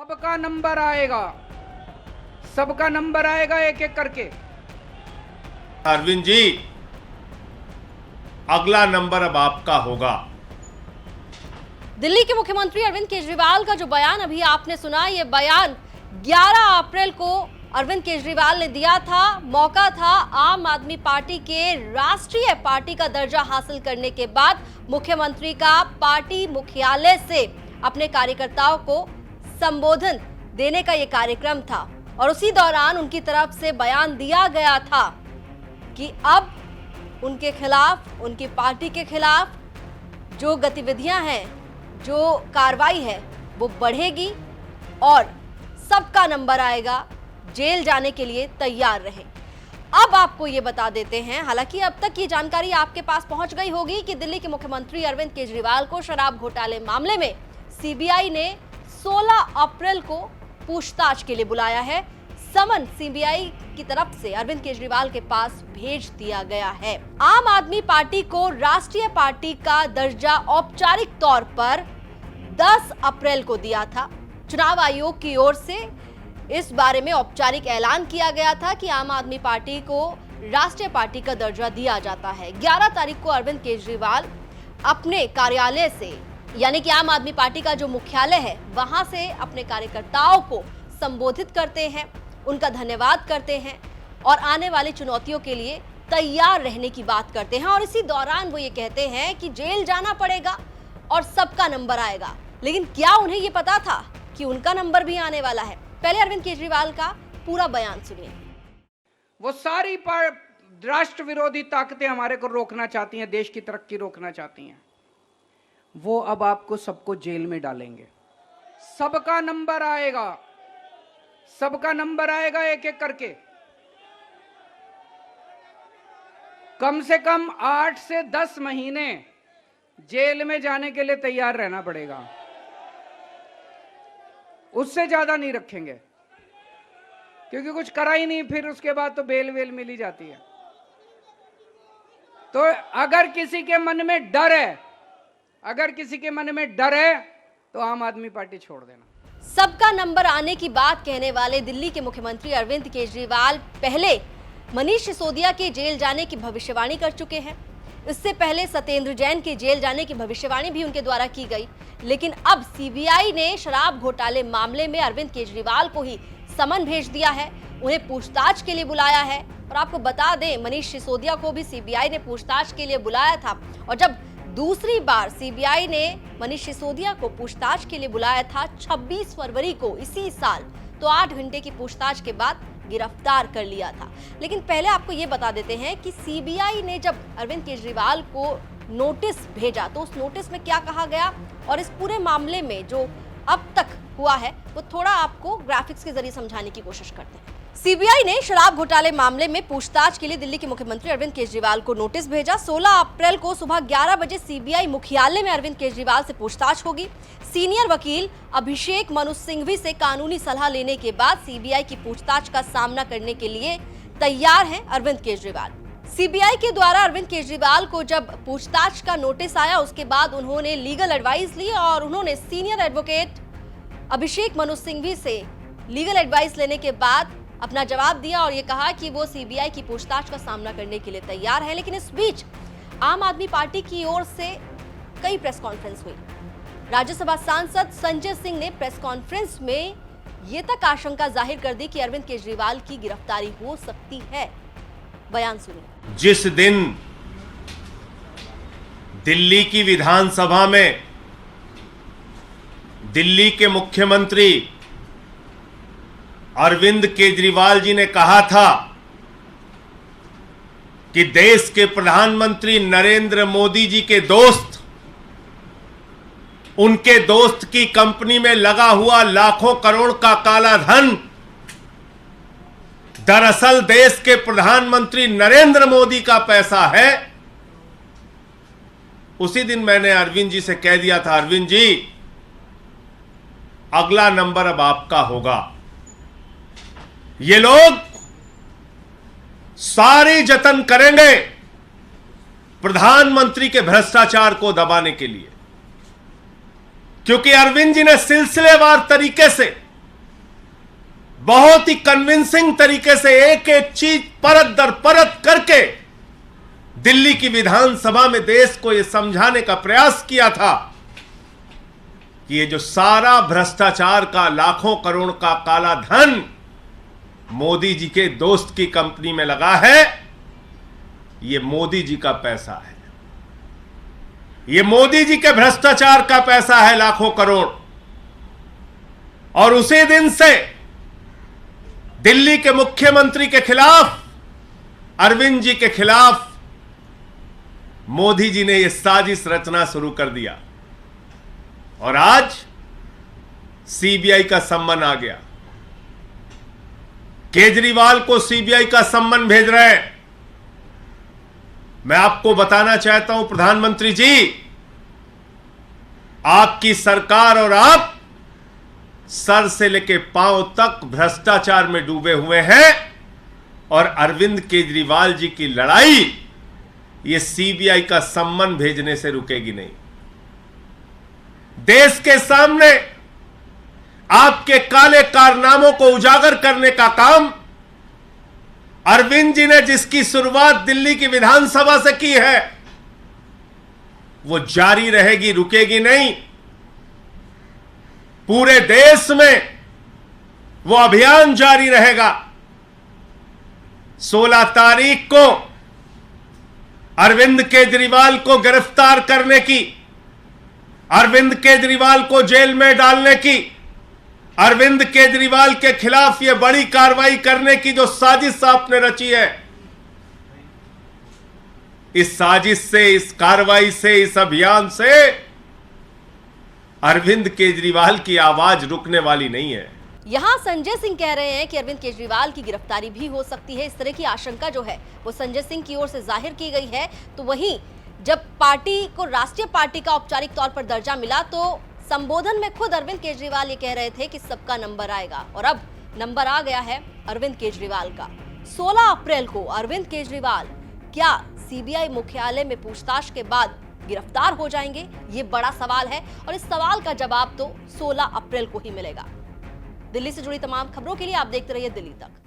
सबका नंबर आएगा, सबका नंबर आएगा एक एक करके। अरविंद जी, अगला नंबर अब आपका होगा। दिल्ली के मुख्यमंत्री अरविंद केजरीवाल का जो बयान अभी आपने सुना, ये बयान 11 अप्रैल को अरविंद केजरीवाल ने दिया था। मौका था आम आदमी पार्टी के राष्ट्रीय पार्टी का दर्जा हासिल करने के बाद मुख्यमंत्री का पार्टी मुख्यालय से अपने कार्यकर्ताओं को संबोधन देने का ये कार्यक्रम था और उसी दौरान उनकी तरफ से बयान दिया गया था कि अब उनके खिलाफ, उनकी पार्टी के खिलाफ जो गतिविधियां हैं, जो कार्रवाई है वो बढ़ेगी और सबका नंबर आएगा, जेल जाने के लिए तैयार रहे। अब आपको ये बता देते हैं, हालांकि अब तक ये जानकारी आपके पास पहुंच गई होगी कि दिल्ली के मुख्यमंत्री अरविंद केजरीवाल को शराब घोटाले मामले में सीबीआई ने 16 अप्रैल को पूछताछ के लिए बुलाया है। समन सीबीआई की तरफ से अरविंद केजरीवाल के पास भेज दिया गया है। आम आदमी पार्टी को राष्ट्रीय पार्टी का दर्जा औपचारिक तौर पर 10 अप्रैल को दिया था। चुनाव आयोग की ओर से इस बारे में औपचारिक ऐलान किया गया था कि आम आदमी पार्टी को राष्ट्रीय पार्टी का दर्जा दिया जाता है। 11 तारीख को अरविंद केजरीवाल अपने कार्यालय से, यानी कि आम आदमी पार्टी का जो मुख्यालय है, वहां से अपने कार्यकर्ताओं को संबोधित करते हैं, उनका धन्यवाद करते हैं और आने वाली चुनौतियों के लिए तैयार रहने की बात करते हैं। और इसी दौरान वो ये कहते हैं कि जेल जाना पड़ेगा और सबका नंबर आएगा। लेकिन क्या उन्हें ये पता था कि उनका नंबर भी आने वाला है? पहले अरविंद केजरीवाल का पूरा बयान सुनिए। वो सारी राष्ट्र विरोधी ताकतें हमारे को रोकना चाहती हैं, देश की तरक्की रोकना चाहती हैं, वो अब आपको सबको जेल में डालेंगे। सबका नंबर आएगा, सबका नंबर आएगा एक एक करके। कम से कम 8 से 10 महीने जेल में जाने के लिए तैयार रहना पड़ेगा, उससे ज्यादा नहीं रखेंगे, क्योंकि कुछ करा ही नहीं, फिर उसके बाद तो बेल वेल मिली जाती है। तो अगर किसी के मन में डर है, अगर किसी के मन में डर है तो आम आदमी पार्टी छोड़ देना। सबका नंबर आने की बात कहने वाले दिल्ली के मुख्यमंत्री अरविंद केजरीवाल पहले मनीष सिसोदिया के जेल जाने की भविष्यवाणी कर चुके हैं। इससे पहले सत्येंद्र जैन के जेल जाने की भविष्यवाणी भी उनके द्वारा की गई। लेकिन अब सीबीआई ने शराब घोटाले मामले में अरविंद केजरीवाल को ही समन भेज दिया है, उन्हें पूछताछ के लिए बुलाया है। और आपको बता दें, मनीष सिसोदिया को भी सीबीआई ने पूछताछ के लिए बुलाया था। और जब दूसरी बार सीबीआई ने मनीष सिसोदिया को पूछताछ के लिए बुलाया था 26 फरवरी को इसी साल, तो 8 घंटे की पूछताछ के बाद गिरफ्तार कर लिया था। लेकिन पहले आपको ये बता देते हैं कि सीबीआई ने जब अरविंद केजरीवाल को नोटिस भेजा तो उस नोटिस में क्या कहा गया और इस पूरे मामले में जो अब तक हुआ है वो थोड़ा आपको ग्राफिक्स के जरिए समझाने की कोशिश करते हैं। सीबीआई ने शराब घोटाले मामले में पूछताछ के लिए दिल्ली के मुख्यमंत्री अरविंद केजरीवाल को नोटिस भेजा। 16 अप्रैल को सुबह 11 बजे सीबीआई मुख्यालय में अरविंद केजरीवाल से पूछताछ होगी। सीनियर वकील अभिषेक मनु सिंघवी से कानूनी सलाह लेने के बाद सीबीआई की पूछताछ का सामना करने के लिए तैयार हैं अरविंद केजरीवाल। सीबीआई के द्वारा अरविंद केजरीवाल को जब पूछताछ का नोटिस आया, उसके बाद उन्होंने लीगल एडवाइस ली और उन्होंने सीनियर एडवोकेट अभिषेक मनु सिंघवी से लीगल एडवाइस लेने के बाद अपना जवाब दिया और ये कहा कि वो सीबीआई की पूछताछ का सामना करने के लिए तैयार है। लेकिन इस बीच आम आदमी पार्टी की ओर से कई प्रेस कॉन्फ्रेंस हुई। राज्यसभा सांसद संजय सिंह ने प्रेस कॉन्फ्रेंस में ये तक आशंका जाहिर कर दी कि अरविंद केजरीवाल की गिरफ्तारी हो सकती है। बयान सुनिए। जिस दिन दिल्ली की विधानसभा में दिल्ली के मुख्यमंत्री अरविंद केजरीवाल जी ने कहा था कि देश के प्रधानमंत्री नरेंद्र मोदी जी के दोस्त, उनके दोस्त की कंपनी में लगा हुआ लाखों करोड़ का काला धन दरअसल देश के प्रधानमंत्री नरेंद्र मोदी का पैसा है। उसी दिन मैंने अरविंद जी से कह दिया था, अरविंद जी अगला नंबर अब आपका होगा। ये लोग सारी जतन करेंगे प्रधानमंत्री के भ्रष्टाचार को दबाने के लिए, क्योंकि अरविंद जी ने सिलसिलेवार तरीके से बहुत ही कन्विंसिंग तरीके से एक एक चीज परत दर परत करके दिल्ली की विधानसभा में देश को यह समझाने का प्रयास किया था कि ये जो सारा भ्रष्टाचार का लाखों करोड़ का काला धन मोदी जी के दोस्त की कंपनी में लगा है, ये मोदी जी का पैसा है, ये मोदी जी के भ्रष्टाचार का पैसा है, लाखों करोड़। और उसी दिन से दिल्ली के मुख्यमंत्री के खिलाफ, अरविंद जी के खिलाफ मोदी जी ने यह साजिश रचना शुरू कर दिया और आज सीबीआई का सम्मन आ गया। केजरीवाल को सीबीआई का सम्मन भेज रहे हैं। मैं आपको बताना चाहता हूं प्रधानमंत्री जी, आपकी सरकार और आप सर से लेकर पांव तक भ्रष्टाचार में डूबे हुए हैं और अरविंद केजरीवाल जी की लड़ाई ये सीबीआई का सम्मन भेजने से रुकेगी नहीं। देश के सामने आपके काले कारनामों को उजागर करने का काम अरविंद जी ने जिसकी शुरुआत दिल्ली की विधानसभा से की है, वो जारी रहेगी, रुकेगी नहीं। पूरे देश में वो अभियान जारी रहेगा। 16 तारीख को अरविंद केजरीवाल को गिरफ्तार करने की, अरविंद केजरीवाल को जेल में डालने की, अरविंद केजरीवाल के खिलाफ यह बड़ी कार्रवाई करने की जो साजिश आपने रची है, इस साजिश से, इस कार्रवाई से, इस अभियान से अरविंद केजरीवाल की आवाज रुकने वाली नहीं है। यहाँ संजय सिंह कह रहे हैं कि अरविंद केजरीवाल की गिरफ्तारी भी हो सकती है। इस तरह की आशंका जो है वो संजय सिंह की ओर से जाहिर की गई है। तो वहीं जब पार्टी को राष्ट्रीय पार्टी का औपचारिक तौर पर दर्जा मिला तो संबोधन में खुद अरविंद केजरीवाल ये कह रहे थे कि सबका नंबर आएगा और अब नंबर आ गया है अरविंद केजरीवाल का। 16 अप्रैल को अरविंद केजरीवाल क्या सीबीआई मुख्यालय में पूछताछ के बाद गिरफ्तार हो जाएंगे? ये बड़ा सवाल है और इस सवाल का जवाब तो 16 अप्रैल को ही मिलेगा। दिल्ली से जुड़ी तमाम खबरों के लिए आप देखते रहिए दिल्ली तक।